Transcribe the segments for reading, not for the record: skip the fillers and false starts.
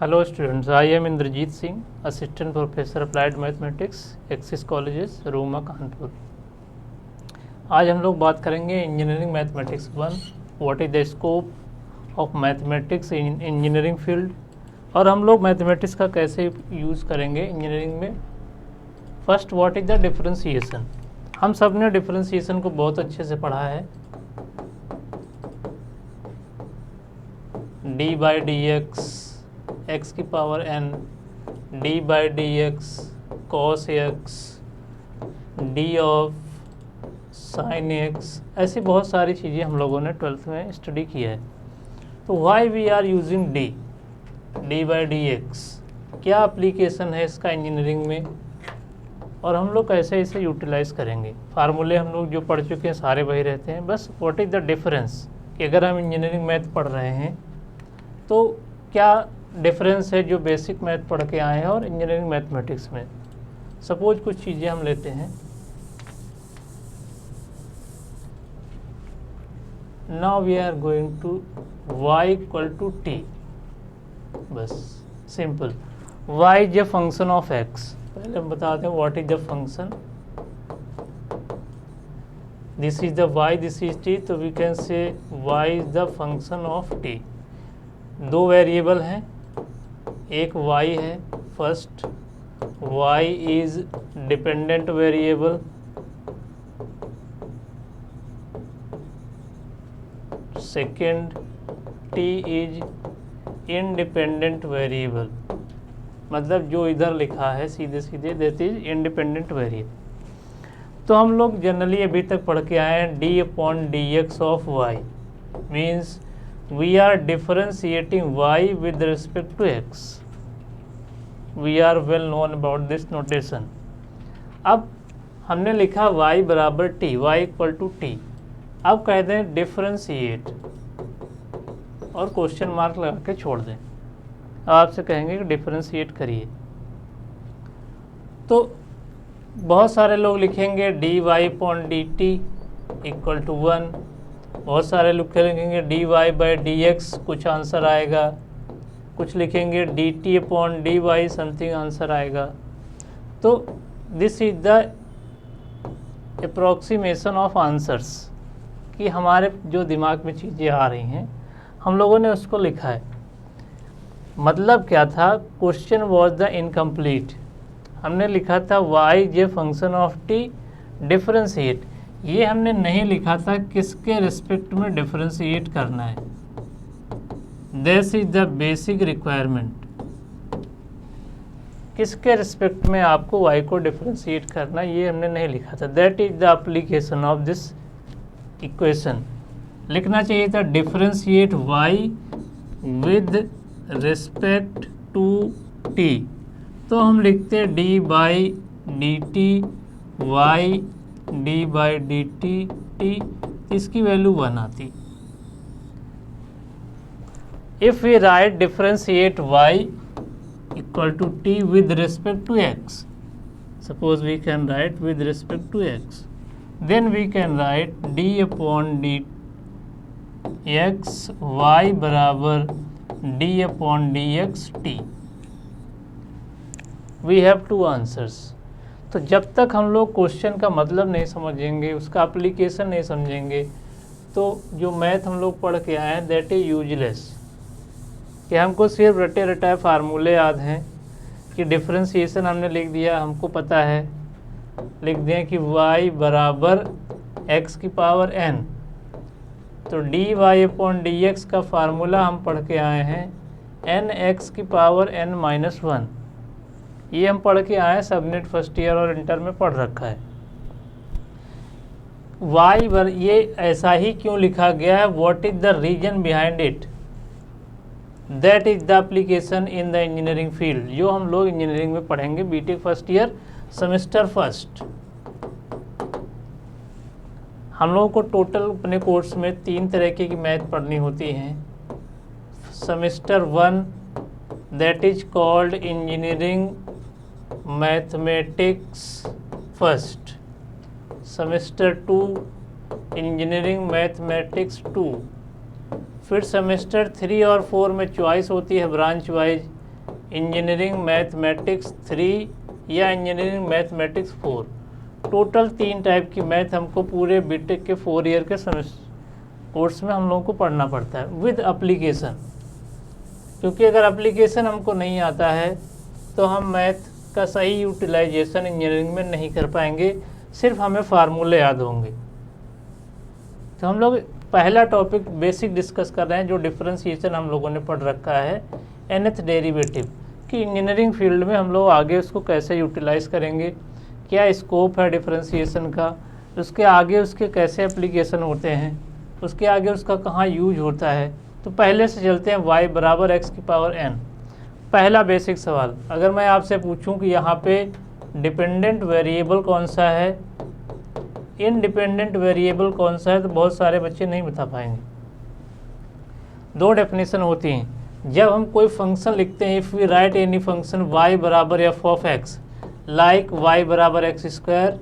Hello students, I am Indrajit Singh, Assistant Professor Applied Mathematics, axis colleges Ruma Kanpur. आज हम लोग बात करेंगे engineering mathematics 1, what is the scope of mathematics in engineering field, और हम लोग मैथमेटिक्स का कैसे यूज़ करेंगे इंजीनियरिंग में। First, what is the differentiation. हम सब ने डिफरेंशिएशन को बहुत अच्छे से पढ़ा है। डी बाई डी एक्स की power n, D by d x cos x, D of sine x, ऐसी बहुत सारी चीज़ें हम लोगों ने 12th में स्टडी किया है। तो why we are using d by d x, क्या एप्लीकेशन है इसका इंजीनियरिंग में, और हम लोग कैसे इसे यूटिलाइज करेंगे। फार्मूले हम लोग जो पढ़ चुके हैं सारे वही रहते हैं, बस व्हाट इज़ द डिफरेंस कि अगर हम इंजीनियरिंग मैथ पढ़ रहे हैं तो क्या डिफरेंस है जो बेसिक मैथ पढ़ के आए हैं और इंजीनियरिंग मैथमेटिक्स में। सपोज कुछ चीज़ें हम लेते हैं। Now we are going to y equal to t, बस simple. y is the function of x। पहले हम बताते हैं what is the function. This is the y, this is t, तो we can say y is the function of t। दो variable हैं, एक y है। First, y is dependent variable, second t is independent variable, मतलब जो इधर लिखा है सीधे सीधे दैट इज इंडिपेंडेंट वेरिएबल। तो हम लोग जनरली अभी तक पढ़ के आए हैं d upon d x of y, means we are differentiating y with respect to x. We are well known about this notation. अब हमने लिखा y बराबर t, y equal to t. अब कह दें डिफरेंशिएट और क्वेश्चन मार्क लगा के छोड़ दें। अब आपसे कहेंगे कि डिफरेंशिएट करिए, तो बहुत सारे लोग लिखेंगे d y upon d t equal to 1, बहुत सारे लोग लिखेंगे d y by d x, कुछ आंसर आएगा। कुछ लिखेंगे d t upon d y, something answer आएगा। तो this is the approximation of answers कि हमारे जो दिमाग में चीज़ें आ रही हैं हम लोगों ने उसको लिखा है। मतलब क्या था, क्वेश्चन वॉज द इनकम्प्लीट। हमने लिखा था वाई जे फंक्शन ऑफ टी डिफरेंशिएट, ये हमने नहीं लिखा था किसके रिस्पेक्ट में डिफरेंशिएट करना है। This is the basic requirement, किसके रिस्पेक्ट में आपको y को डिफरेंशिएट करना, ये हमने नहीं लिखा था। That is the application of this equation. लिखना चाहिए था differentiate y with respect to t, तो हम लिखते d by d t y d by d t t, इसकी वैल्यू 1 आती। If we write differentiate y equal to t with respect to x, suppose we can write with respect to x, then we can write d upon d x y बराबर d upon d x t. We have two answers. तो जब तक हम लोग question का मतलब नहीं समझेंगे, उसका एप्लीकेशन नहीं समझेंगे, तो जो मैथ हम लोग पढ़ के आए हैं दैट इज यूजलेस। कि हमको सिर्फ रटे रटाए फार्मूले याद हैं कि डिफरेंशिएशन हमने लिख दिया, हमको पता है, लिख दें कि y बराबर x की पावर n, तो d y upon d x का फार्मूला हम पढ़ के आए हैं n x की पावर n माइनस 1। ये हम पढ़ के आए, सबनेट फर्स्ट ईयर और इंटर में पढ़ रखा है। वाई बर ये ऐसा ही क्यों लिखा गया है, what is the reason behind it, that is the application in the engineering field, जो हम लोग इंजीनियरिंग में पढ़ेंगे B Tech first year semester first. हम लोगों को टोटल अपने कोर्स में 3 तरह की मैथ पढ़नी होती हैं। Semester 1 that is called engineering mathematics first, semester 2 engineering mathematics 2, फिर सेमेस्टर 3 और 4 में चॉइस होती है ब्रांच वाइज इंजीनियरिंग मैथमेटिक्स 3 या इंजीनियरिंग मैथमेटिक्स 4। टोटल 3 टाइप की मैथ हमको पूरे बीटेक के 4 ईयर के कोर्स में हम लोगों को पढ़ना पड़ता है विद एप्लीकेशन। क्योंकि अगर एप्लीकेशन हमको नहीं आता है तो हम मैथ का सही यूटिलाइजेशन इंजीनियरिंग में नहीं कर पाएंगे, सिर्फ हमें फार्मूले याद होंगे। तो हम लोग पहला टॉपिक बेसिक डिस्कस कर रहे हैं, जो डिफरेंशिएशन हम लोगों ने पढ़ रखा है nth डेरिवेटिव, कि इंजीनियरिंग फील्ड में हम लोग आगे उसको कैसे यूटिलाइज करेंगे, क्या स्कोप है डिफरेंशिएशन का, उसके आगे उसके कैसे एप्लीकेशन होते हैं, उसके आगे उसका कहाँ यूज होता है। तो पहले से चलते हैं y बराबर x की पावर n। पहला बेसिक सवाल, अगर मैं आपसे पूछूं कि यहाँ पे डिपेंडेंट वेरिएबल कौन सा है, इनडिपेंडेंट वेरिएबल कौन सा है, तो बहुत सारे बच्चे नहीं बता पाएंगे। दो डेफिनेशन होती हैं जब हम कोई फंक्शन लिखते हैं। If we write any function y बराबर f of x, like y बराबर एक्स स्क्वायर,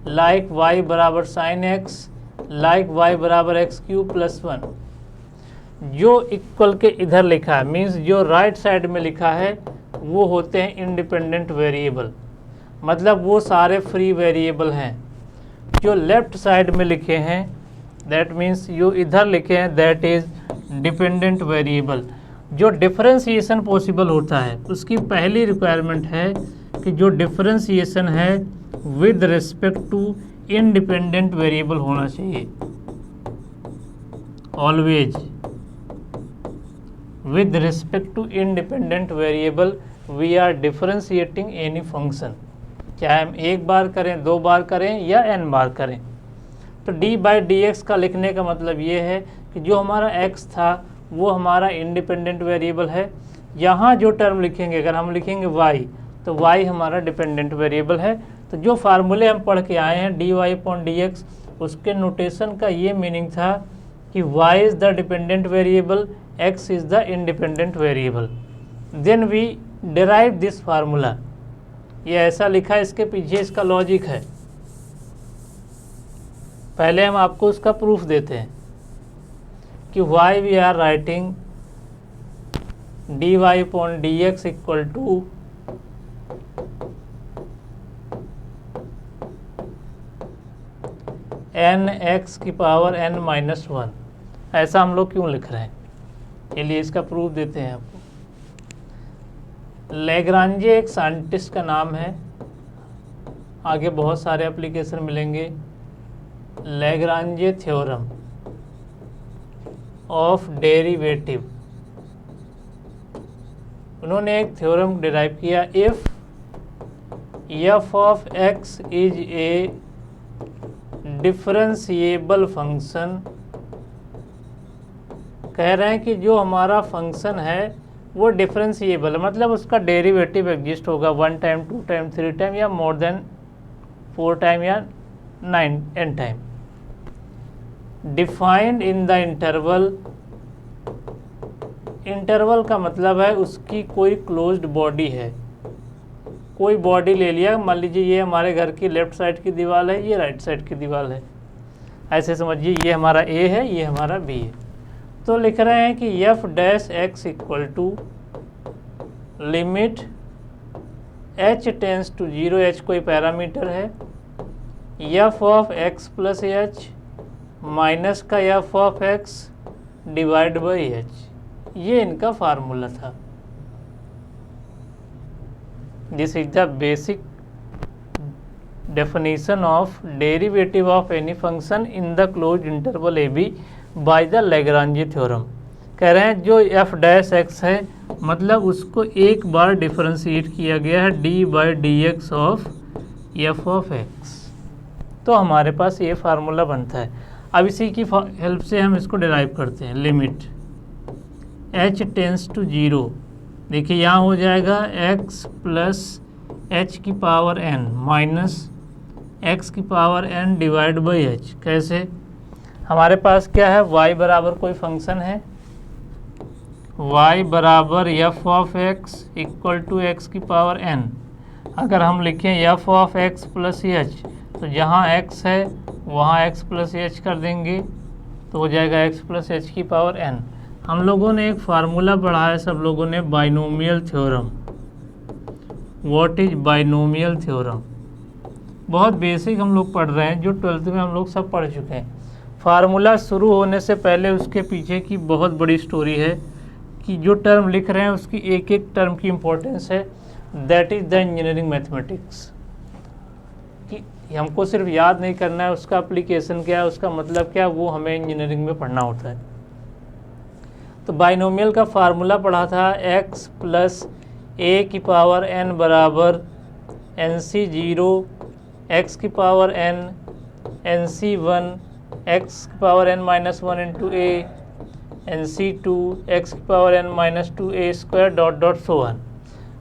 लाइक y बराबर साइन एक्स, लाइक y बराबर एक्स क्यूब प्लस 1, जो इक्वल के इधर लिखा है, मीन्स जो राइट साइड में लिखा है वो होते हैं इंडिपेंडेंट वेरिएबल, मतलब वो सारे फ्री वेरिएबल हैं। जो लेफ्ट साइड में लिखे हैं दैट मीन्स जो इधर लिखे हैं दैट इज डिपेंडेंट वेरिएबल। जो डिफरेंशिएशन पॉसिबल होता है उसकी पहली रिक्वायरमेंट है कि जो डिफरेंशिएशन है with respect to independent variable होना चाहिए। Always with respect to independent variable we are differentiating any function, चाहे हम एक बार करें, 2 बार करें या n बार करें। तो d बाई डी एक्स का लिखने का मतलब ये है कि जो हमारा x था वो हमारा इंडिपेंडेंट वेरिएबल है। यहाँ जो टर्म लिखेंगे, अगर हम लिखेंगे y, तो y हमारा डिपेंडेंट वेरिएबल है। तो जो फार्मूले हम पढ़ के आए हैं dy अपॉन डी एक्स, उसके नोटेशन का ये मीनिंग था कि y is the dependent variable, x is the independent variable, then we derive this formula। ये ऐसा लिखा है, इसके पीछे इसका लॉजिक है। पहले हम आपको उसका प्रूफ देते हैं कि y we are writing dy upon dx equal to nx की पावर n माइनस 1। ऐसा हम लोग क्यों लिख रहे हैं, चलिए इसका प्रूफ देते हैं आपको। लैग्रांजे एक साइंटिस्ट का नाम है, आगे बहुत सारे एप्लीकेशन मिलेंगे। लैग्रांजे थ्योरम ऑफ डेरिवेटिव, उन्होंने एक थ्योरम डिराइव किया। If f of x is a differentiable function, कह रहे हैं कि जो हमारा फंक्शन है वो डिफरेंशिएबल है, मतलब उसका डेरिवेटिव एग्जिस्ट होगा 1 टाइम, 2 टाइम, 3 टाइम या मोर देन 4 टाइम या 9 time. Defined in the interval, interval का मतलब है उसकी कोई क्लोज्ड बॉडी है। कोई बॉडी ले लिया, मान लीजिए ये हमारे घर की लेफ्ट साइड की दीवार है, ये राइट साइड की दीवार है, ऐसे समझिए ये हमारा ए है, ये हमारा बी है। तो लिख रहे हैं कि f dash x equal to limit h tends to 0, h कोई पैरामीटर है, f of x plus h minus का f of x divide by h, ये इनका फार्मूला था। This is the basic definition of derivative of any function in the closed interval a b by the Lagrange theorem. कह रहे हैं जो F dash x है मतलब उसको एक बार डिफरेंशिएट किया गया है D by d x of F of x, तो हमारे पास ये फार्मूला बनता है। अब इसी की हेल्प से हम इसको डिराइव करते हैं। लिमिट h टेंस टू 0, देखिए यहाँ हो जाएगा x प्लस h की पावर n माइनस x की power n divide by h। कैसे, हमारे पास क्या है, y बराबर कोई फंक्शन है, y बराबर f of x equal to x की पावर n। अगर हम लिखें f of x plus h, तो जहाँ x है वहाँ x प्लस एच कर देंगे तो हो जाएगा x प्लस एच की पावर n। हम लोगों ने एक फार्मूला पढ़ा है सब लोगों ने, binomial theorem. What is binomial theorem. बहुत बेसिक हम लोग पढ़ रहे हैं, जो 12th में हम लोग सब पढ़ चुके हैं। फार्मूला शुरू होने से पहले उसके पीछे की बहुत बड़ी स्टोरी है कि जो टर्म लिख रहे हैं उसकी एक एक टर्म की इम्पोर्टेंस है। That is the engineering mathematics, कि हमको सिर्फ याद नहीं करना है उसका एप्लीकेशन क्या है, उसका मतलब क्या है, वो हमें इंजीनियरिंग में पढ़ना होता है। तो बाइनोमियल का फार्मूला पढ़ा था x प्लस ए की पावर n बराबर NC0 x की पावर n NC1 x की पावर n माइनस 1 इंटू ए NC2 x की power n minus 2a square dot dot so on.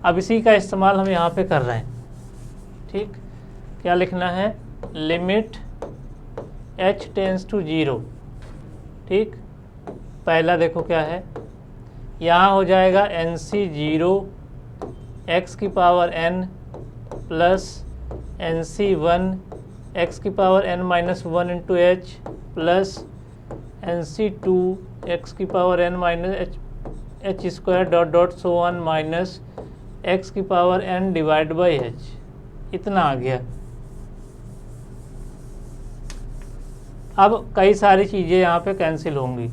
अब इसी का इस्तेमाल हम यहाँ पे कर रहे हैं। ठीक, क्या लिखना है, लिमिट h टेंस टू 0। ठीक, पहला देखो क्या है, यहाँ हो जाएगा NC0 x की power n plus NC1 x की power n minus 1 into H plus NC2 x की power n minus H square dot dot so on minus x की power n divide by h। इतना आ गया। अब कई सारी चीज़ें यहाँ पे कैंसिल होंगी।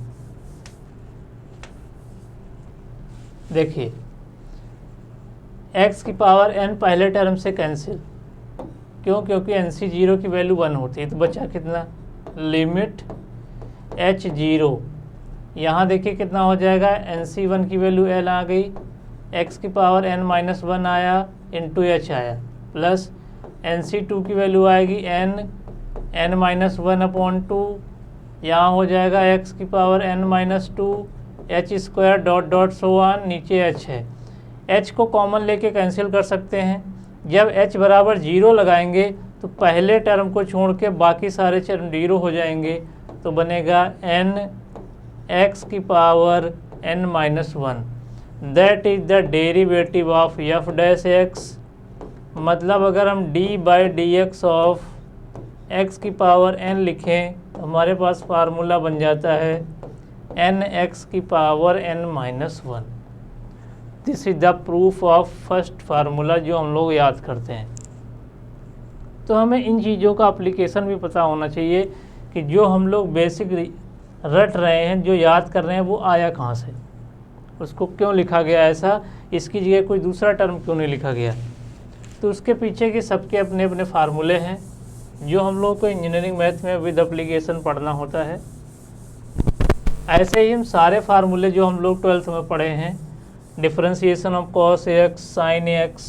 देखिए x की पावर n पहले टर्म से कैंसिल, क्यों, क्योंकि NC0 की वैल्यू 1 होती है। तो बचा कितना, लिमिट h0, यहाँ देखिए कितना हो जाएगा, NC1 की वैल्यू l आ गई, x की पावर n माइनस 1 आया इंटू h आया, प्लस NC2 की वैल्यू आएगी n माइनस 1 अपॉन 2, यहाँ हो जाएगा x की power n minus 2 h square dot dot so on, नीचे h है। h को कॉमन लेके कैंसिल कर सकते हैं। जब h बराबर 0 लगाएंगे तो पहले टर्म को छोड़ के बाकी सारे टर्म 0 हो जाएंगे, तो बनेगा n x की power n minus 1, that is the derivative of f dash x। मतलब अगर हम d by d x of x की पावर n लिखें तो हमारे पास फार्मूला बन जाता है n x की power n minus 1। This is the proof of first formula जो हम लोग याद करते हैं। तो हमें इन चीज़ों का एप्लीकेशन भी पता होना चाहिए कि जो हम लोग बेसिक रट रहे हैं, जो याद कर रहे हैं, वो आया कहाँ से, उसको क्यों लिखा गया ऐसा, इसकी जगह कोई दूसरा टर्म क्यों नहीं लिखा गया। तो उसके पीछे के सबके अपने अपने फार्मूले हैं जो हम लोग को इंजीनियरिंग मैथ में विद एप्लीकेशन पढ़ना होता है। ऐसे ही हम सारे फार्मूले जो हम लोग 12th में पढ़े हैं, differentiation of cos x, sine x,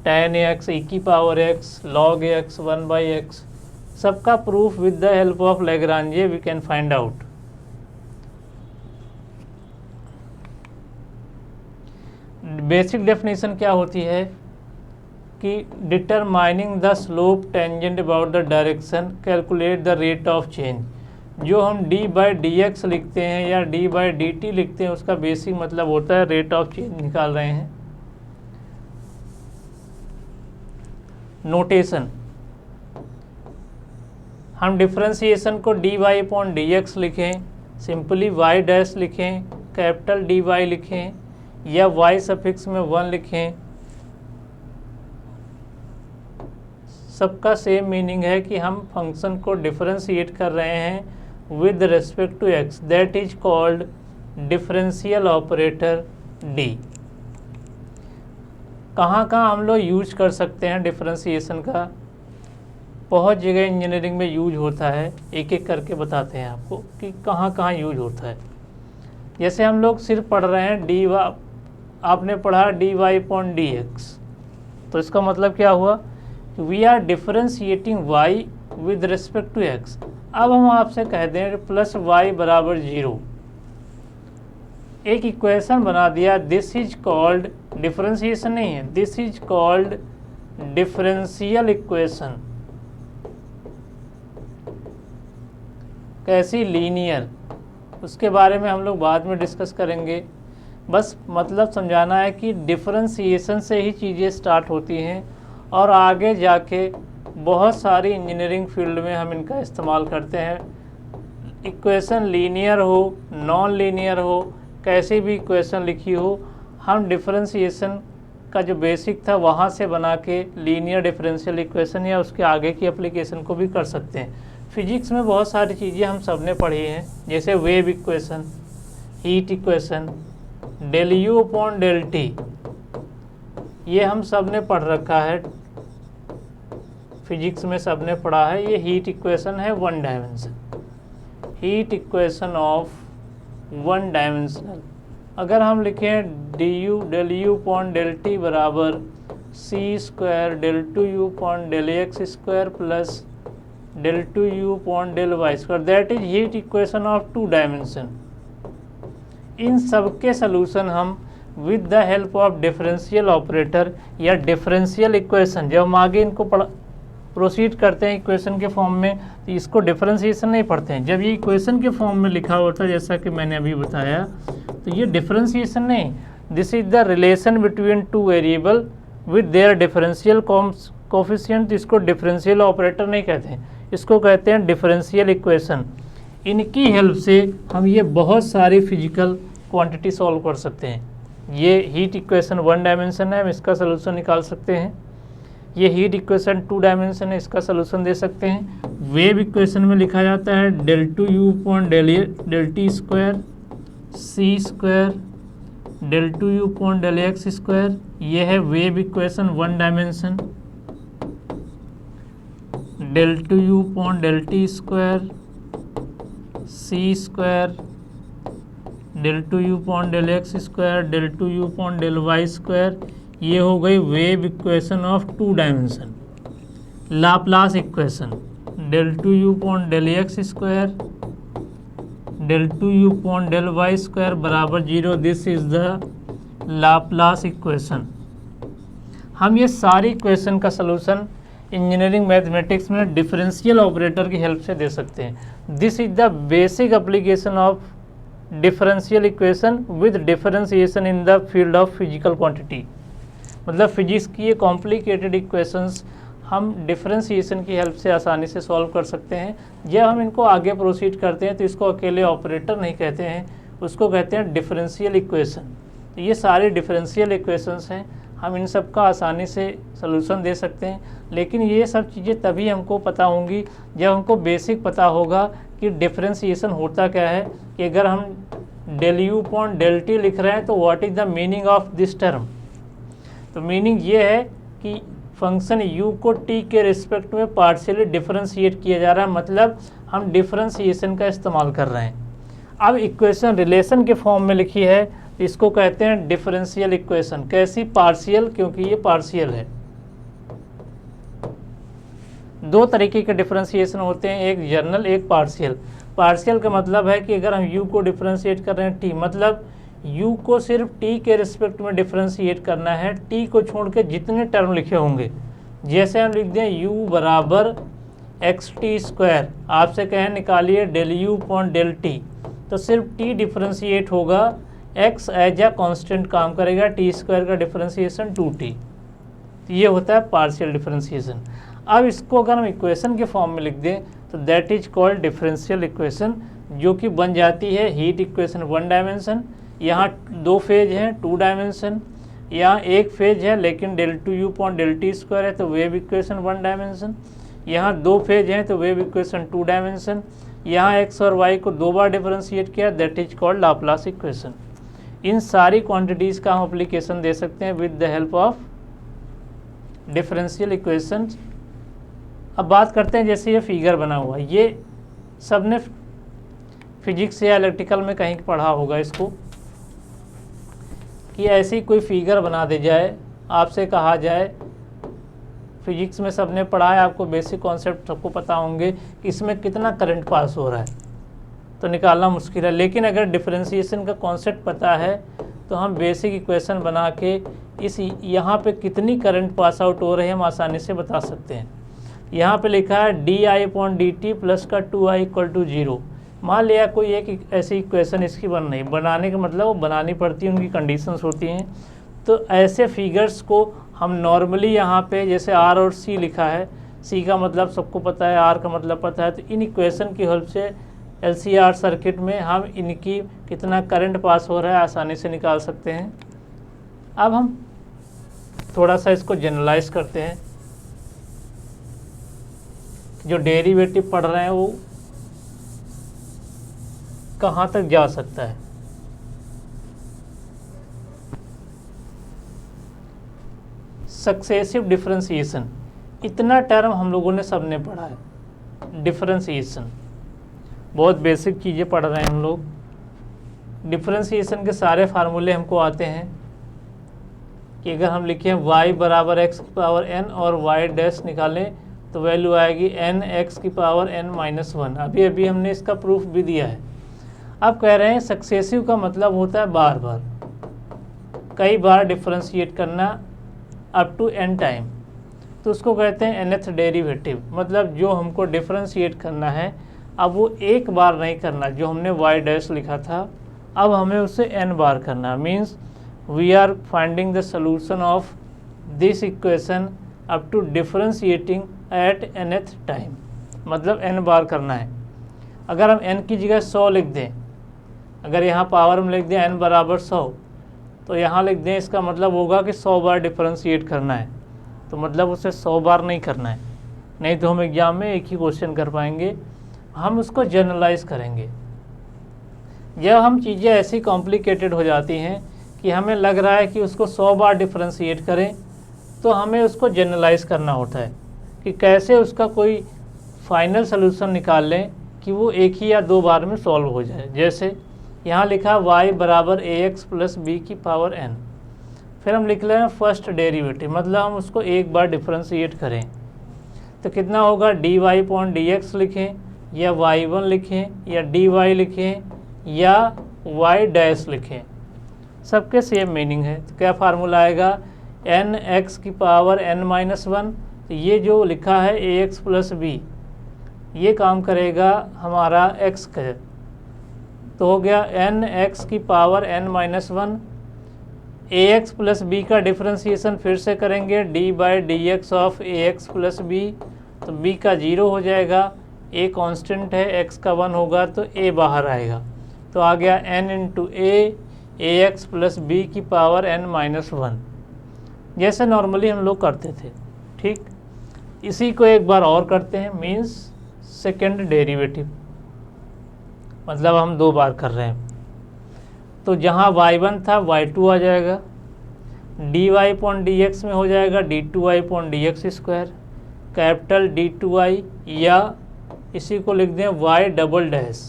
tan x, e की power x, log x, 1/x, सबका proof with the help of Lagrange we can find out. Basic definition क्या होती है कि determining the slope tangent about the direction, calculate the rate of change. जो हम d by d x लिखते हैं या d बाई डी टी लिखते हैं, उसका बेसिक मतलब होता है रेट ऑफ चेंज निकाल रहे हैं। नोटेशन, हम डिफरेंशिएशन को dy अपॉन डी एक्स लिखें, सिंपली y डैश लिखें, कैपिटल dy लिखें, या y सफिक्स में 1 लिखें, सबका सेम मीनिंग है कि हम फंक्शन को डिफरेंशिएट कर रहे हैं with respect to x, that is called differential operator d। कहाँ कहाँ हम लोग यूज कर सकते हैं डिफरेंशिएशन का, बहुत जगह इंजीनियरिंग में यूज होता है। एक एक करके बताते हैं आपको कि कहाँ कहाँ यूज होता है। जैसे हम लोग सिर्फ पढ़ रहे हैं डी वाई, आपने पढ़ा dy अपॉन डी एक्स, तो इसका मतलब क्या हुआ, we are differentiating y with respect to x। अब हम आपसे कह दें प्लस y बराबर 0, एक इक्वेशन बना दिया, दिस इज कॉल्ड डिफरेंशिएशन नहीं है, this is called differential equation. कैसी, लीनियर, उसके बारे में हम लोग बाद में डिस्कस करेंगे। बस मतलब समझाना है कि डिफरेंशिएशन से ही चीज़ें स्टार्ट होती हैं और आगे जाके बहुत सारी इंजीनियरिंग फील्ड में हम इनका इस्तेमाल करते हैं। इक्वेशन लीनियर हो, नॉन लीनियर हो, कैसी भी इक्वेशन लिखी हो, हम डिफरेंशिएशन का जो बेसिक था वहाँ से बना के लीनियर डिफरेंशियल इक्वेशन या उसके आगे की एप्लीकेशन को भी कर सकते हैं। फिजिक्स में बहुत सारी चीज़ें हम सब ने पढ़ी हैं, जैसे wave equation, heat equation, del u upon del t, ये हम सब ने पढ़ रखा है, फिजिक्स में सब ने पढ़ा है। ये हीट इक्वेशन है one dimension, heat equation of one dimensional. अगर हम लिखें d u del u upon del t बराबर c square del two u upon del x square plus del two u upon del y square, that is heat equation of two dimension. इन सब के solution हम with the help of differential operator या differential equation, जब हम आगे इनको proceed करते हैं इक्वेशन के फॉर्म में, तो इसको डिफरेंशिएशन नहीं पढ़ते हैं। जब ये इक्वेशन के फॉर्म में लिखा होता है, जैसा कि मैंने अभी बताया, तो ये डिफरेंशिएशन नहीं, this is the relation between two variable with their differential coefficient. इसको डिफरेंशियल ऑपरेटर नहीं कहते हैं, इसको कहते हैं डिफरेंशियल इक्वेशन। इनकी हेल्प से हम ये बहुत सारी फिजिकल क्वांटिटी सॉल्व कर सकते हैं। ये हीट इक्वेशन वन डायमेंशन है, हम इसका सलूशन निकाल सकते हैं। ये हीट इक्वेशन टू डायमेंशन है, इसका सलूशन दे सकते हैं। वेव इक्वेशन में लिखा जाता है del two u upon del t square c square del two u upon del x square, ये है wave equation one dimension. Del two u upon del t square c square del two u upon del x square del two u upon del y square, ये हो गई wave equation of two dimension. Laplace equation del two u upon del x square del two u upon del y square बराबर 0, this is the Laplace equation. हम ये सारी equation का solution engineering mathematics में differential operator की help से दे सकते हैं। This is the basic application of differential equation with differentiation in the field of physical quantity. मतलब फिजिक्स की ये कॉम्प्लिकेटेड इक्वेशंस हम डिफरेंशिएशन की हेल्प से आसानी से सॉल्व कर सकते हैं। जब हम इनको आगे प्रोसीड करते हैं तो इसको अकेले ऑपरेटर नहीं कहते हैं, उसको कहते हैं डिफरेंशियल इक्वेशन। तो ये सारे डिफरेंशियल इक्वेशंस हैं, हम इन सब का आसानी से सलूशन दे सकते हैं। लेकिन ये सब चीज़ें तभी हमको पता होंगी जब हमको बेसिक पता होगा कि डिफरेंशिएशन होता क्या है, कि अगर हम del u upon del t लिख रहे हैं तो what is the meaning of this term. तो मीनिंग ये है कि फंक्शन u को t के रिस्पेक्ट में पार्शियली डिफरेंशिएट किया जा रहा है, मतलब हम डिफरेंशिएशन का इस्तेमाल कर रहे हैं। अब इक्वेशन रिलेशन के फॉर्म में लिखी है, तो इसको कहते हैं डिफरेंशियल इक्वेशन। कैसी? पार्शियल, क्योंकि ये पार्शियल है। दो तरीके के डिफरेंशिएशन होते हैं, एक जनरल एक पार्शियल। पार्शियल का मतलब है कि अगर हम u को डिफरेंशिएट कर रहे हैं t, मतलब u को सिर्फ t के रिस्पेक्ट में डिफरेंशिएट करना है, t को छोड़ के जितने टर्म लिखे होंगे। जैसे हम लिख दें u बराबर एक्स टी स्क्वायर, आपसे कहें निकालिए del u upon del t, तो सिर्फ t डिफरेंशिएट होगा, x एज ए कांस्टेंट काम करेगा, टी स्क्वायर का डिफरेंशिएशन 2t। ये होता है पार्शियल डिफरेंशिएशन। अब इसको अगर हम इक्वेशन के फॉर्म में लिख दें तो that is called differential equation, जो कि बन जाती है हीट इक्वेशन वन डायमेंशन। यहाँ दो फेज हैं, टू डायमेंशन, यहाँ एक फेज है लेकिन del two u upon del t square है, तो वेव इक्वेशन वन डायमेंशन। यहाँ दो फेज हैं तो वेव इक्वेशन टू डायमेंशन। यहाँ एक्स और वाई को दो बार डिफरेंशिएट किया, that is called Laplace equation. इन सारी क्वांटिटीज़ का हम एप्लीकेशन दे सकते हैं with the help of differential equation. अब बात करते हैं, जैसे ये फिगर बना हुआ, ये सबने फिजिक्स या इलेक्ट्रिकल में कहीं पढ़ा होगा इसको, कि ऐसी कोई फिगर बना दी जाए, आपसे कहा जाए, फिजिक्स में सबने पढ़ा है, आपको बेसिक कॉन्सेप्ट सबको पता होंगे कि इसमें कितना करंट पास हो रहा है, तो निकालना मुश्किल है। लेकिन अगर डिफरेंशिएशन का कॉन्सेप्ट पता है तो हम बेसिक इक्वेशन बना के इस यहाँ पे कितनी करंट पास आउट हो रही है हम आसानी से बता सकते हैं। यहाँ पे लिखा है D I upon d T plus का 2i इक्वल टू 0। मान लिया कोई एक ऐसी इक्वेशन इसकी बन रही, बनाने का मतलब वो बनानी पड़ती है, उनकी कंडीशंस होती हैं। तो ऐसे फिगर्स को हम नॉर्मली यहाँ पे जैसे r और c लिखा है, c का मतलब सबको पता है, r का मतलब पता है, तो इन इक्वेशन की हेल्प से LCR सर्किट में हम इनकी कितना करंट पास हो रहा है आसानी से निकाल सकते हैं। अब हम थोड़ा सा इसको जनरलाइज करते हैं। जो डेरिवेटिव पढ़ रहे हैं वो कहाँ तक जा सकता है। सक्सेसिव डिफरेंशिएशन, इतना टर्म हम लोगों ने सबने पढ़ा है। डिफरेंशिएशन बहुत बेसिक चीज़ें पढ़ रहे हैं हम लोग। डिफरेंशिएशन के सारे फार्मूले हमको आते हैं कि अगर हम लिखें y बराबर x की पावर n और y डैश निकालें तो वैल्यू आएगी n x की पावर n-1। अभी अभी हमने इसका प्रूफ भी दिया है। अब कह रहे हैं सक्सेसिव का मतलब होता है बार बार, कई बार डिफरेंशिएट करना अप टू n टाइम, तो उसको कहते हैं nth डेरिवेटिव। मतलब जो हमको डिफरेंशिएट करना है अब वो एक बार नहीं करना, जो हमने y डैश लिखा था अब हमें उसे n बार करना। Means we are finding the solution of this equation up to differentiating at nth time, मतलब n बार करना है। अगर हम n की जगह 100 लिख दें, अगर यहाँ पावर में लिख दें n बराबर 100, तो यहाँ लिख दें, इसका मतलब होगा कि 100 बार डिफरेंशिएट करना है। तो मतलब उसे 100 बार नहीं करना है, नहीं तो हम एग्ज़ाम में एक ही क्वेश्चन कर पाएंगे। हम उसको जनरलाइज करेंगे। जब हम चीज़ें ऐसी कॉम्प्लिकेटेड हो जाती हैं कि हमें लग रहा है कि उसको 100 बार डिफरेंशिएट करें, तो हमें उसको जनरलाइज करना होता है कि कैसे उसका कोई फाइनल सोल्यूशन निकाल लें कि वो एक ही या दो बार में सॉल्व हो जाए। जैसे यहाँ लिखा y बराबर ax प्लस बी की पावर n, फिर हम लिख रहे हैं फर्स्ट डेरिवेटिव, मतलब हम उसको एक बार डिफरेंशिएट करें तो कितना होगा, dy/dx लिखें या y1 लिखें या dy लिखें या y डैश लिखें, सबके सेम मीनिंग है। तो क्या फार्मूला आएगा, nx की पावर n-1। तो ये जो लिखा है ax प्लस बी, ये काम करेगा हमारा x का, तो हो गया nx की power n-1। ax plus b का डिफरेंशिएशन फिर से करेंगे, d/dx of ax plus b, तो b का 0 हो जाएगा, a कांस्टेंट है, x का 1 होगा तो a बाहर आएगा, तो आ गया n into a ax plus b की पावर n-1, जैसे नॉर्मली हम लोग करते थे। ठीक, इसी को एक बार और करते हैं, मीन्स सेकेंड डेरिवेटिव, मतलब हम दो बार कर रहे हैं। तो जहाँ y1 था y2 आ जाएगा, dy/dx में हो जाएगा d2y/dx स्क्वायर, कैपिटल d2y, या इसी को लिख दें y डबल डैश।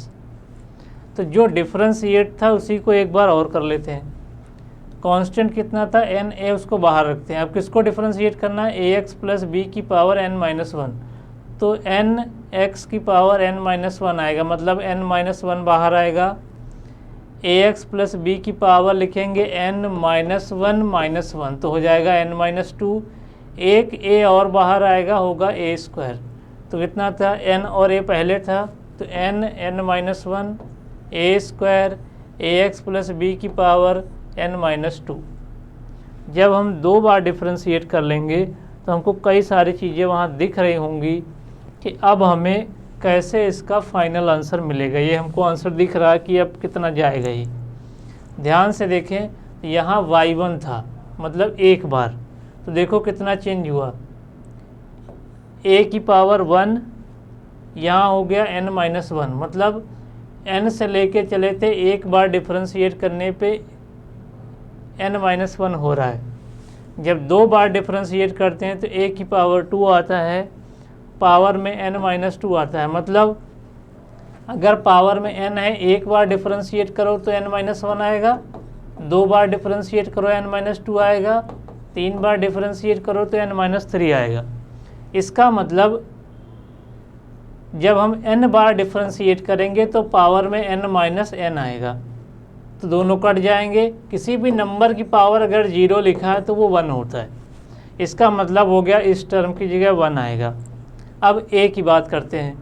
तो जो डिफरेंशिएट था उसी को एक बार और कर लेते हैं। कांस्टेंट कितना था, na, उसको बाहर रखते हैं। अब किसको डिफरेंशिएट करना है, ax प्लस बी की पावर n-1, तो nx की पावर n-1 आएगा, मतलब n-1 बाहर आएगा। ax प्लस बी की पावर लिखेंगे n-1 तो हो जाएगा n-2, एक a और बाहर आएगा, होगा a स्क्वायर। तो कितना था, n और a पहले था, तो n-1 a square ax plus b की पावर n-2। जब हम दो बार डिफरेंशिएट कर लेंगे तो हमको कई सारी चीज़ें वहाँ दिख रही होंगी कि अब हमें कैसे इसका फाइनल आंसर मिलेगा। ये हमको आंसर दिख रहा है कि अब कितना जाएगा। ये ध्यान से देखें, यहाँ y1 था, मतलब एक बार, तो देखो कितना चेंज हुआ, a की पावर 1 यहाँ हो गया n-1, मतलब n से लेके चले थे, एक बार डिफरेंशिएट करने पे n-1 हो रहा है। जब दो बार डिफरेंशिएट करते हैं तो a की पावर 2 आता है, पावर में n-2 आता है। मतलब अगर पावर में n है, एक बार डिफरेंशिएट करो तो n-1 आएगा, दो बार डिफरेंशिएट करो n-2 आएगा, तीन बार डिफरेंशिएट करो तो n-3 आएगा। इसका मतलब जब हम n बार डिफरेंशिएट करेंगे तो पावर में n-n आएगा, तो दोनों कट जाएंगे। किसी भी नंबर की पावर अगर 0 लिखा है तो वो 1 होता है, इसका मतलब हो गया इस टर्म की जगह 1 आएगा। अब a की बात करते हैं,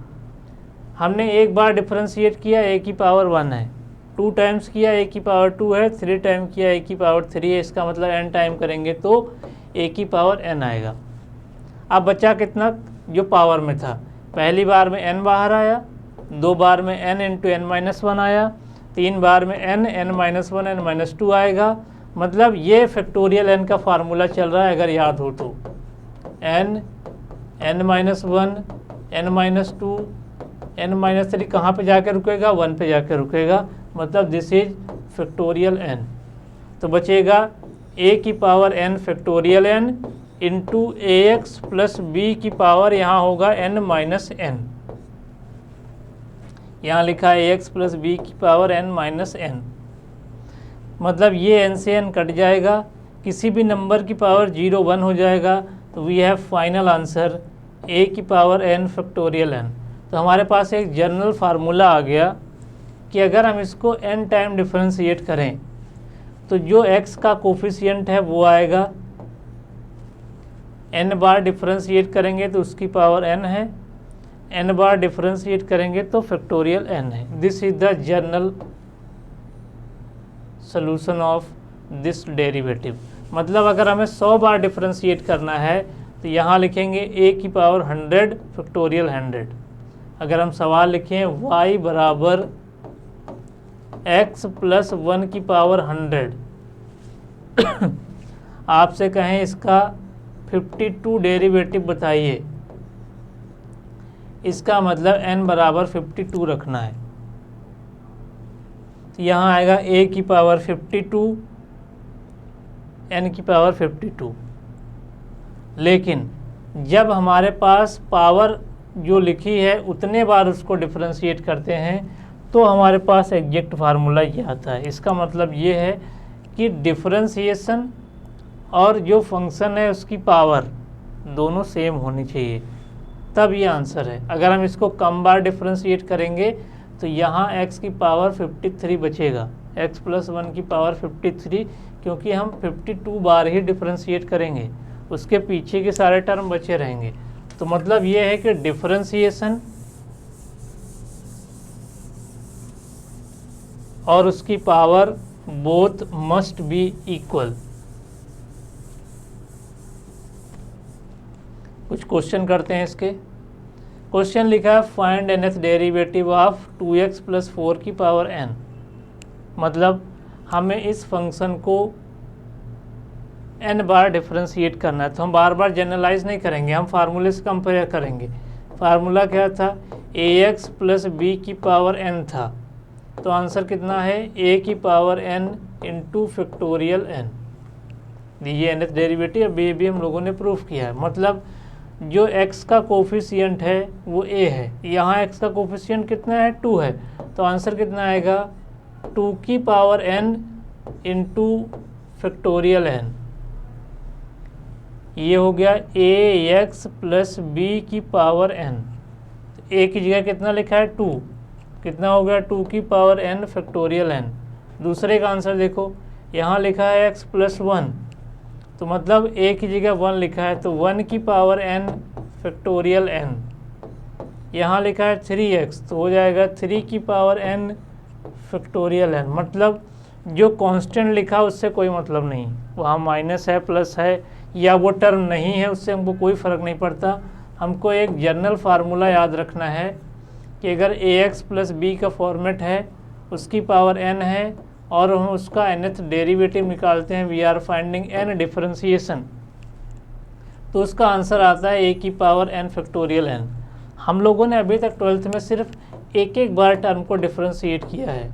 हमने एक बार डिफरेंशिएट किया, a की पावर 1 है, 2 टाइम्स किया, a की पावर 2 है, 3 टाइम किया, a की पावर 3 है, इसका मतलब n टाइम करेंगे तो a की पावर n आएगा। अब बचा कितना, जो पावर में था, पहली बार में n बाहर आया, दो बार में n इंटू n-1 आया, तीन बार में n, n-1, n-2 आएगा, मतलब ये फैक्टोरियल n का फार्मूला चल रहा है, अगर याद हो तो n, n-1, n-2, n-3 कहाँ पे जाके रुकेगा, 1 पे जाके रुकेगा, मतलब दिस इज फैक्टोरियल n। तो बचेगा a की power n factorial n into ax plus b की पावर यहाँ होगा n माइनस n, यहाँ लिखा है ax प्लस b की पावर n माइनस n, मतलब ये n से n कट जाएगा, किसी भी नंबर की पावर 0 1 हो जाएगा, तो we have final answer a की पावर n फैक्टोरियल n। तो हमारे पास एक जनरल फार्मूला आ गया कि अगर हम इसको n टाइम डिफरेंशिएट करें तो जो x का कोफिशिएंट है वो आएगा, n बार डिफरेंशिएट करेंगे तो उसकी पावर n है, n बार डिफरेंशिएट करेंगे तो फैक्टोरियल n है। This is the general solution of this derivative. मतलब अगर हमें 100 बार डिफरेंशिएट करना है तो यहाँ लिखेंगे a की पावर 100 फैक्टोरियल 100। अगर हम सवाल लिखें y बराबर x प्लस 1 की पावर 100 आपसे कहें इसका 52 डेरिवेटिव बताइए, इसका मतलब n बराबर 52 रखना है। तो यहाँ आएगा a की पावर 52, n की पावर 52। लेकिन जब हमारे पास पावर जो लिखी है उतने बार उसको डिफरेंशिएट करते हैं तो हमारे पास एग्जैक्ट फार्मूला ये आता है। इसका मतलब ये है कि डिफरेंशिएशन और जो फंक्शन है उसकी पावर दोनों सेम होनी चाहिए, तब ये आंसर है। अगर हम इसको कम बार डिफरेंशिएट करेंगे तो यहाँ x की पावर 53 बचेगा, x प्लस 1 की पावर 53, क्योंकि हम 52 बार ही डिफरेंशिएट करेंगे, उसके पीछे के सारे टर्म बचे रहेंगे। तो मतलब ये है कि डिफरेंशिएशन और उसकी power both must be equal. कुछ क्वेश्चन करते हैं इसके। क्वेश्चन लिखा है find nth derivative of 2x plus 4 की पावर n। मतलब हमें इस फंक्शन को n बार डिफरेंशिएट करना है, तो हम बार बार जनरलाइज नहीं करेंगे, हम फार्मूले से कंपेयर करेंगे। फार्मूला क्या था, ax प्लस b की पावर n था, तो आंसर कितना है a की power n into factorial n। ये nth डेरिवेटिव भी हम लोगों ने प्रूफ किया है। मतलब जो x का कोफिशिएंट है वो a है, यहाँ x का कोफिशिएंट कितना है 2 है, तो आंसर कितना आएगा 2 की power n into factorial n। ये हो गया ax प्लस b की पावर n। तो a की जगह कितना लिखा है 2, कितना हो गया 2 की पावर n फैक्टोरियल n। दूसरे का आंसर देखो, यहाँ लिखा है x प्लस 1, तो मतलब a की जगह 1 लिखा है, तो 1 की पावर n फैक्टोरियल n। यहाँ लिखा है 3x, तो हो जाएगा 3 की पावर n फैक्टोरियल n। मतलब जो कांस्टेंट लिखा उससे कोई मतलब नहीं, वहाँ माइनस है प्लस है या वो टर्म नहीं है, उससे हमको कोई फ़र्क नहीं पड़ता। हमको एक जनरल फार्मूला याद रखना है कि अगर ax प्लस b का फॉर्मेट है, उसकी पावर n है और हम उसका nth डेरिवेटिव निकालते हैं, we are finding n differentiation, तो उसका आंसर आता है a की पावर n फैक्टोरियल n। हम लोगों ने अभी तक 12th में सिर्फ एक बार टर्म को डिफरेंशिएट किया है।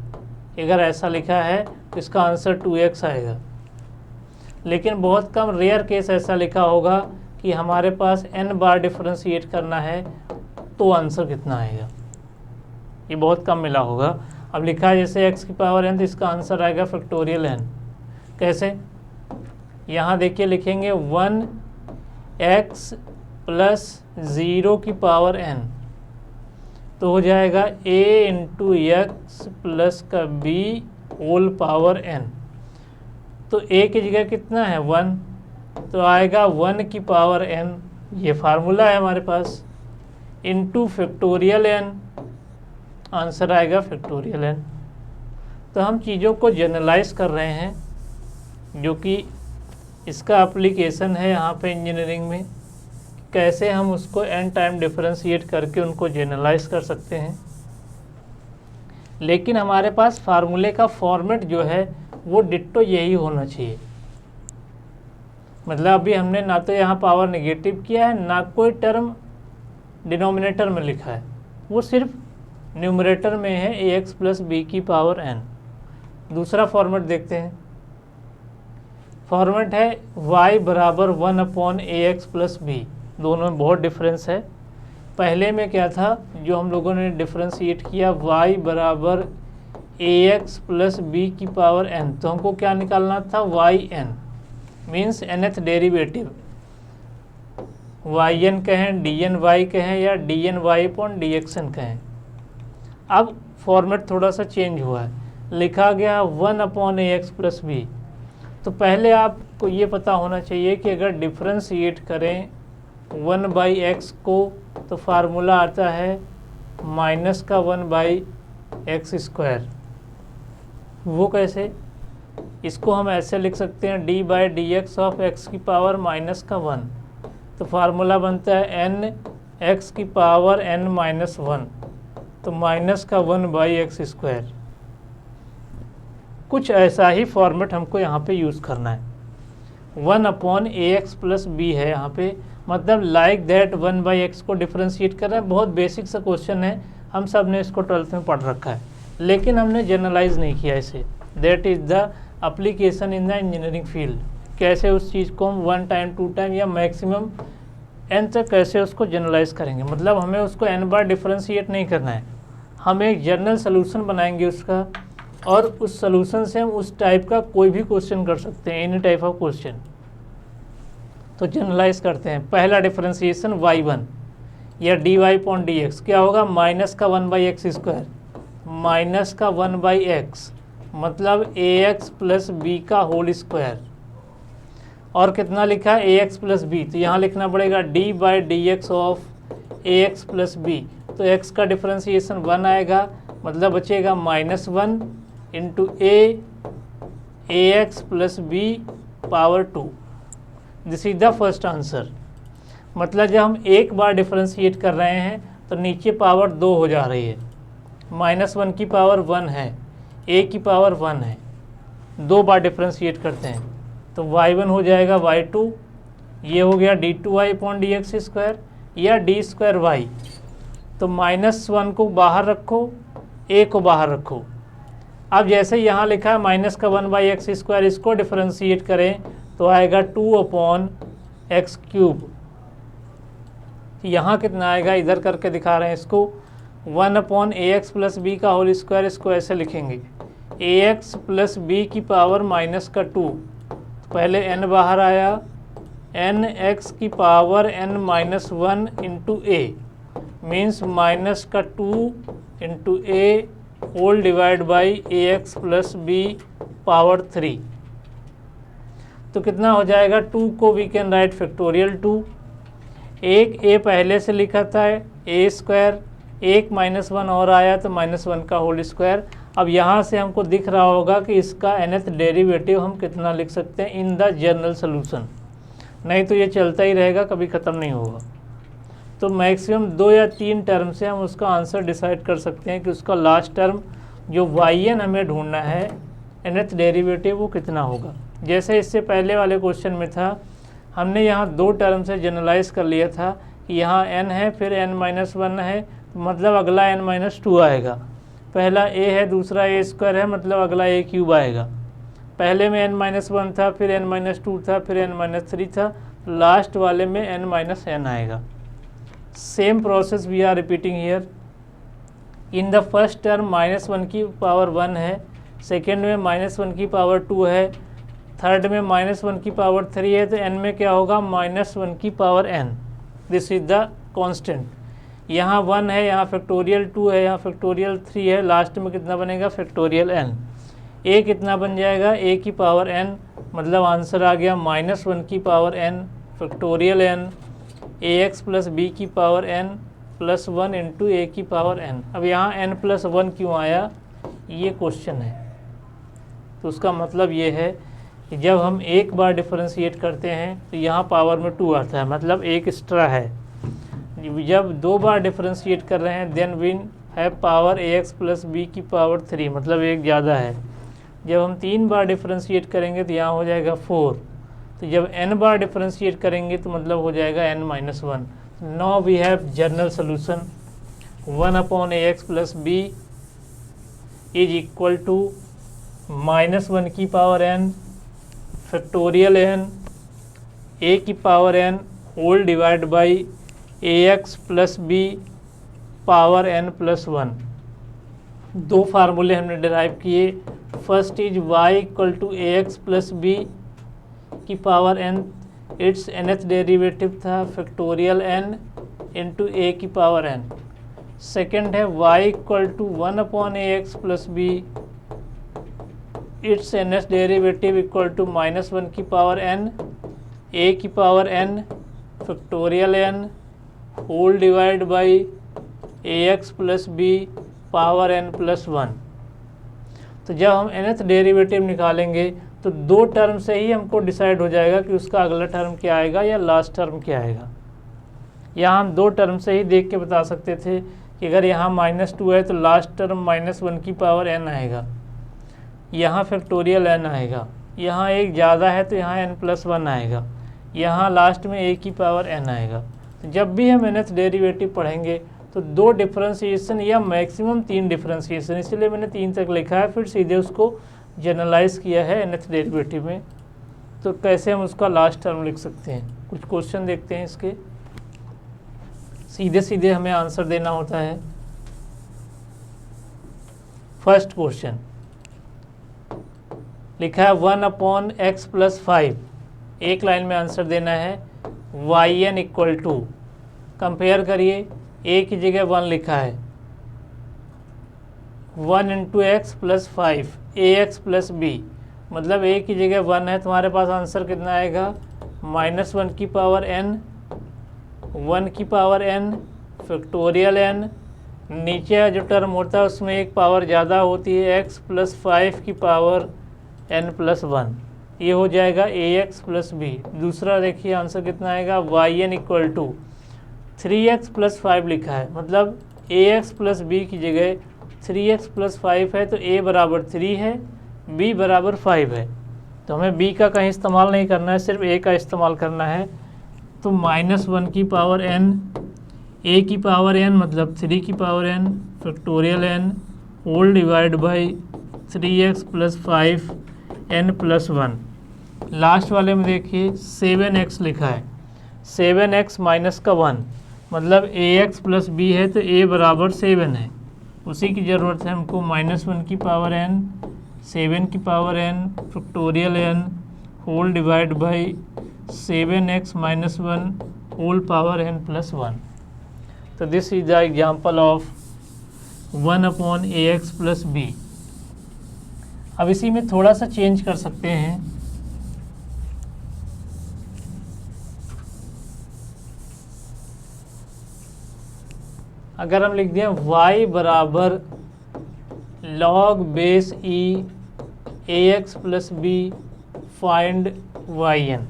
अगर ऐसा लिखा है तो इसका आंसर 2x आएगा, लेकिन बहुत कम रेयर केस ऐसा लिखा होगा कि हमारे पास n बार डिफरेंशिएट करना है तो आंसर कितना आएगा, ये बहुत कम मिला होगा। अब लिखा है जैसे x की पावर n, तो इसका आंसर आएगा फैक्टोरियल n। कैसे, यहाँ देखिए लिखेंगे 1x प्लस 0 की पावर n, तो हो जाएगा a इंटू एक्स प्लस का b होल पावर n। तो a की जगह कितना है 1, तो आएगा 1 की पावर n, ये फार्मूला है हमारे पास, इंटू फैक्टोरियल n, आंसर आएगा फैक्टोरियल n। तो हम चीज़ों को जनरलाइज कर रहे हैं, जो कि इसका एप्लीकेशन है यहाँ पे इंजीनियरिंग में, कैसे हम उसको n टाइम डिफरेंशिएट करके उनको जनरलाइज कर सकते हैं। लेकिन हमारे पास फार्मूले का फॉर्मेट जो है वो डिट्टो यही होना चाहिए। मतलब अभी हमने ना तो यहाँ पावर नेगेटिव किया है, ना कोई टर्म डिनोमिनेटर में लिखा है, वो सिर्फ न्यूमरेटर में है ax प्लस बी की पावर n। दूसरा फॉर्मेट देखते हैं। फॉर्मेट है y बराबर 1/ax प्लस बी। दोनों में बहुत डिफरेंस है। पहले में क्या था, जो हम लोगों ने डिफ्रेंशिएट किया, y बराबर ax प्लस बी की पावर n, तो हमको क्या निकालना था, yn means nth derivative. yn कहें, dny कहें, या dny/dxn कहें। अब फॉर्मेट थोड़ा सा चेंज हुआ है, लिखा गया 1/ax प्लस बी। तो पहले आपको ये पता होना चाहिए कि अगर डिफ्रेंशिएट करें 1/x को तो फार्मूला आता है माइनस का 1/x²। वो कैसे, इसको हम ऐसे लिख सकते हैं d/dx ऑफ x की पावर माइनस का 1। तो फार्मूला बनता है n x की पावर n-1, तो माइनस का 1/x²। कुछ ऐसा ही फॉर्मेट हमको यहाँ पे यूज़ करना है। 1/ax प्लस बी है यहाँ पे, मतलब लाइक दैट 1/x को डिफ्रेंशिएट कर रहे हैं। बहुत बेसिक सा क्वेश्चन है, हम सब ने इसको 12th में पढ़ रखा है, लेकिन हमने जनरलाइज नहीं किया इसे। That is the application in the engineering field. कैसे उस चीज़ को हम 1 टाइम 2 टाइम या मैक्सिमम n तक कैसे उसको जनरलाइज करेंगे। मतलब हमें उसको n बार डिफ्रेंशिएट नहीं करना है, हम एक जनरल सोल्यूशन बनाएंगे उसका, और उस सोल्यूशन से हम उस टाइप का कोई भी क्वेश्चन कर सकते हैं, एनी टाइप ऑफ क्वेश्चन। तो जनरलाइज करते हैं। पहला डिफरेंशिएशन y1 या dy/dx क्या होगा, माइनस का 1/x², माइनस का 1/x, मतलब ax प्लस बी का होल स्क्वायर। और कितना लिखा है, ax प्लस बी, तो यहाँ लिखना पड़ेगा d/dx of ax plus b. तो x का डिफरेंशिएशन 1 आएगा, मतलब बचेगा -1 into ax plus b power 2। This is the first answer. मतलब जब हम एक बार डिफरेंशिएट कर रहे हैं तो नीचे पावर 2 हो जा रही है, -1 की पावर 1 है, a की पावर 1 है, 2 बार डिफरेंशिएट करते हैं तो y1 हो जाएगा y2, ये हो गया d2y/dx² या d²y। तो -1 को बाहर रखो, a को बाहर रखो। अब जैसे यहाँ लिखा है माइनस का 1/x², इसको डिफरेंशिएट करें तो आएगा 2/x³। यहाँ कितना आएगा, इधर करके दिखा रहे हैं इसको, 1/ax प्लस बी का होल स्क्वायर। इसको ऐसे लिखेंगे ax प्लस बी की पावर -2। पहले n बाहर आया, nx की power n-1 into a means -2 into a whole divide by ax plus b power 3। तो कितना हो जाएगा, 2 को वी कैन राइट फैक्टोरियल 2। एक a पहले से लिखा था a², एक -1 और आया तो -1 का होल स्क्वायर। अब यहाँ से हमको दिख रहा होगा कि इसका nth डेरिवेटिव हम कितना लिख सकते हैं इन द जनरल सोल्यूशन, नहीं तो ये चलता ही रहेगा, कभी ख़त्म नहीं होगा। तो मैक्सिमम 2 या 3 टर्म से हम उसका आंसर डिसाइड कर सकते हैं कि उसका लास्ट टर्म जो yn हमें ढूंढना है nth डेरिवेटिव वो कितना होगा। जैसे इससे पहले वाले क्वेश्चन में था, हमने यहाँ 2 टर्म से जनरलाइज कर लिया था कि यहाँ n है फिर n-1 है, मतलब अगला n-2 आएगा। पहला a है, दूसरा a² है, मतलब अगला a³ आएगा। पहले में n-1 था, फिर n-2 था, फिर n-3 था, लास्ट वाले में n-n आएगा। Same process we are repeating here. In the first term -1 की पावर 1 है, सेकेंड में -1 की पावर 2 है, थर्ड में -1 की पावर 3 है, तो n में क्या होगा, -1 की power n। This is the constant. यहाँ 1 है, यहाँ फैक्टोरियल 2 है, यहाँ फैक्टोरियल 3 है, लास्ट में कितना बनेगा, फैक्टोरियल n। a कितना बन जाएगा, a की पावर n, मतलब आंसर आ गया -1 की power n factorial n ax plus b की power n plus 1 into a की पावर n। अब यहाँ n+1 क्यों आया, ये क्वेश्चन है। तो उसका मतलब ये है कि जब हम एक बार डिफरेंशिएट करते हैं तो यहाँ पावर में 2 आता है, मतलब एक एक्स्ट्रा है। जब 2 बार डिफरेंशिएट कर रहे हैं then we have power ax plus b की पावर 3, मतलब एक ज़्यादा है। जब हम 3 बार डिफरेंशिएट करेंगे तो यहाँ हो जाएगा 4, तो जब n बार डिफरेंशिएट करेंगे तो मतलब हो जाएगा n-1। Now we have general solution 1/ax plus b is equal to -1 की power n factorial n a की power n whole divide by ax plus b power n plus 1। दो फार्मूले हमने डिराइव किए। First is y equal to ax plus b की power n, its nth derivative था factorial n into a की power n। Second है y equal to 1/ax plus b, it's nth derivative equal to -1 की power n a की power n factorial n whole divide by ax plus b power n plus 1। तो जब हम nth derivative निकालेंगे तो दो term से ही हमको डिसाइड हो जाएगा कि उसका अगला टर्म क्या आएगा या लास्ट टर्म क्या आएगा। यहाँ हम दो टर्म से ही देख के बता सकते थे कि अगर यहाँ -2 है तो लास्ट टर्म -1 की पावर n आएगा, यहाँ फैक्टोरियल n आएगा, यहाँ एक ज़्यादा है तो यहाँ n प्लस 1 आएगा, यहाँ लास्ट में a की पावर n आएगा। तो जब भी हम nth डेरिवेटिव पढ़ेंगे तो दो डिफरेंशिएशन या मैक्सिमम 3 डिफरेंशिएशन, इसलिए मैंने 3 तक लिखा है, फिर सीधे उसको जनरलाइज किया है nth डेरिवेटिव में। तो कैसे हम उसका लास्ट टर्म लिख सकते हैं, कुछ क्वेश्चन देखते हैं इसके। सीधे सीधे हमें आंसर देना होता है। फर्स्ट क्वेश्चन लिखा है 1/x प्लस 5, एक लाइन में आंसर देना है। yn इक्वल टू, कंपेयर करिए, a की जगह 1 लिखा है, 1 into x plus 5 ax plus b, मतलब a की जगह 1 है, तुम्हारे पास आंसर कितना आएगा -1 की पावर n, 1 की पावर n फैक्टोरियल n, नीचे जो टर्म होता है उसमें एक पावर ज़्यादा होती है x प्लस 5 की पावर n प्लस 1, ये हो जाएगा ax प्लस b। दूसरा देखिए आंसर कितना आएगा, yn equal to 3x plus 5 लिखा है, मतलब ax प्लस b की जगह 3x प्लस 5 है तो a बराबर 3 है, b बराबर 5 है, तो हमें b का कहीं इस्तेमाल नहीं करना है, सिर्फ a का इस्तेमाल करना है। तो -1 की पावर n, a की पावर n मतलब 3 की power n factorial n whole divide by 3x plus 5 n plus 1। Last वाले में देखिए 7x लिखा है, 7x माइनस का 1 मतलब ax प्लस b है तो a बराबर 7 है, उसी की ज़रूरत है हमको। -1 की पावर n, 7 की power n factorial n whole divide by 7x minus 1 whole power n plus 1। तो this is the example of 1/ax plus b। अब इसी में थोड़ा सा चेंज कर सकते हैं। अगर हम लिख दें y बराबर log base e ax plus b find yn,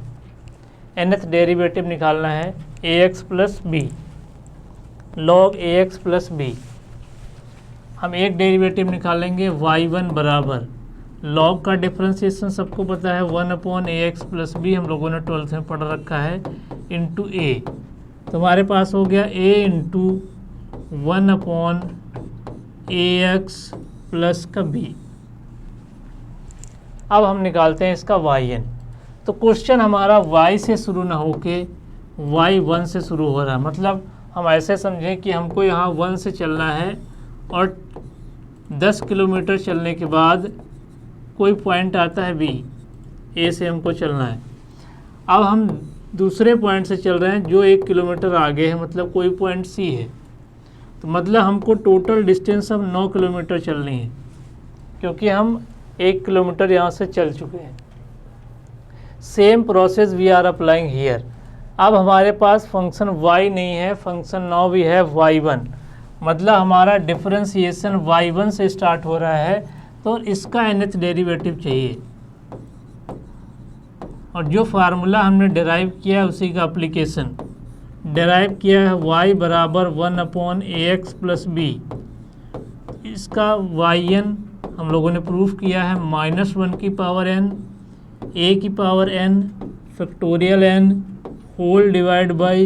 nth derivative निकालना है ax plus b, log ax plus b। हम एक डेरिवेटिव निकालेंगे y1 बराबर log का डिफरेंशिएशन सबको पता है 1/ax प्लस b, हम लोगों ने 12th में पढ़ रखा है, इंटू a। तो हमारे पास हो गया a इंटू 1/ax प्लस का b। अब हम निकालते हैं इसका yn। तो क्वेश्चन हमारा y से शुरू ना होके y1 से शुरू हो रहा है, मतलब हम ऐसे समझें कि हमको यहाँ 1 से चलना है और 10 किलोमीटर चलने के बाद कोई पॉइंट आता है b, a से हमको चलना है। अब हम दूसरे पॉइंट से चल रहे हैं जो 1 किलोमीटर आगे है, मतलब कोई पॉइंट c है, तो मतलब हमको टोटल डिस्टेंस अब 9 किलोमीटर चलनी है, क्योंकि हम 1 किलोमीटर यहाँ से चल चुके हैं। Same process we are applying here. अब हमारे पास फंक्शन y नहीं है, function now we have y1, मतलब हमारा डिफरेंशिएशन y1 से स्टार्ट हो रहा है, तो इसका nth डेरिवेटिव चाहिए। और जो फार्मूला हमने डिराइव किया है उसी का एप्लीकेशन डिराइव किया है, y बराबर 1/ax प्लस b, इसका yn हम लोगों ने प्रूफ किया है -1 की पावर n a की power n factorial n whole divide by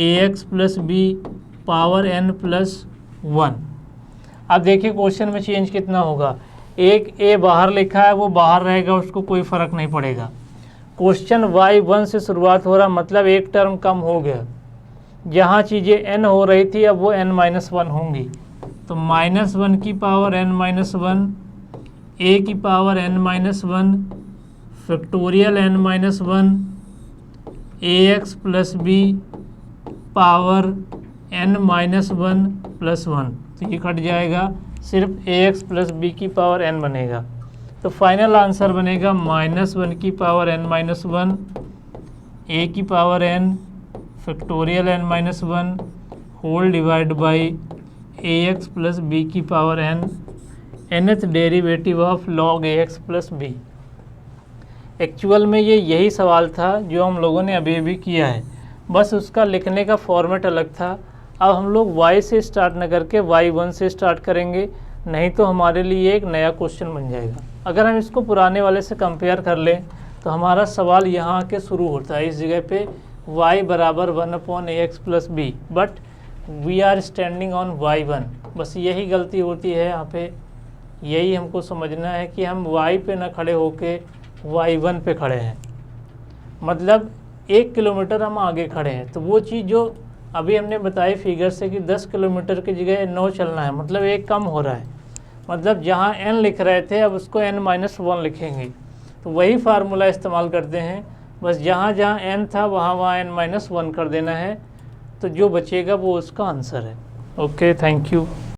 ax plus b power n plus 1। अब देखिए क्वेश्चन में चेंज कितना होगा, एक a बाहर लिखा है वो बाहर रहेगा, उसको कोई फ़र्क नहीं पड़ेगा। क्वेश्चन y1 से शुरुआत हो रहा, मतलब एक टर्म कम हो गया। जहाँ चीज़ें n हो रही थी अब वो n-1 होंगी, तो -1 की पावर n-1 a की power n-1 factorial n-1 ax plus b power n-1 plus 1, तो ये कट जाएगा, सिर्फ ax प्लस b की पावर n बनेगा। तो फाइनल आंसर बनेगा -1 की पावर n-1 a की power n factorial n-1 whole divide by ax plus b की power n nth derivative of log ax plus b। Actual में ये यही सवाल था जो हम लोगों ने अभी भी किया है, बस उसका लिखने का फॉर्मेट अलग था। अब हम लोग y से स्टार्ट न करके y1 से स्टार्ट करेंगे, नहीं तो हमारे लिए एक नया क्वेश्चन बन जाएगा। अगर हम इसको पुराने वाले से कंपेयर कर लें तो हमारा सवाल यहाँ आके शुरू होता है, इस जगह पे y बराबर 1/ax plus b, but we are standing on y1। बस यही गलती होती है यहाँ पे, यही हमको समझना है कि हम y पे न खड़े होके y1 पे खड़े हैं, मतलब 1 किलोमीटर हम आगे खड़े हैं। तो वो चीज़ जो अभी हमने बताई फिगर से कि 10 किलोमीटर की जगह 9 चलना है, मतलब एक कम हो रहा है, मतलब जहाँ n लिख रहे थे अब उसको n-1 लिखेंगे। तो वही फार्मूला इस्तेमाल करते हैं, बस जहाँ जहाँ n था वहाँ वहाँ n-1 कर देना है, तो जो बचेगा वो उसका आंसर है। Okay, thank you.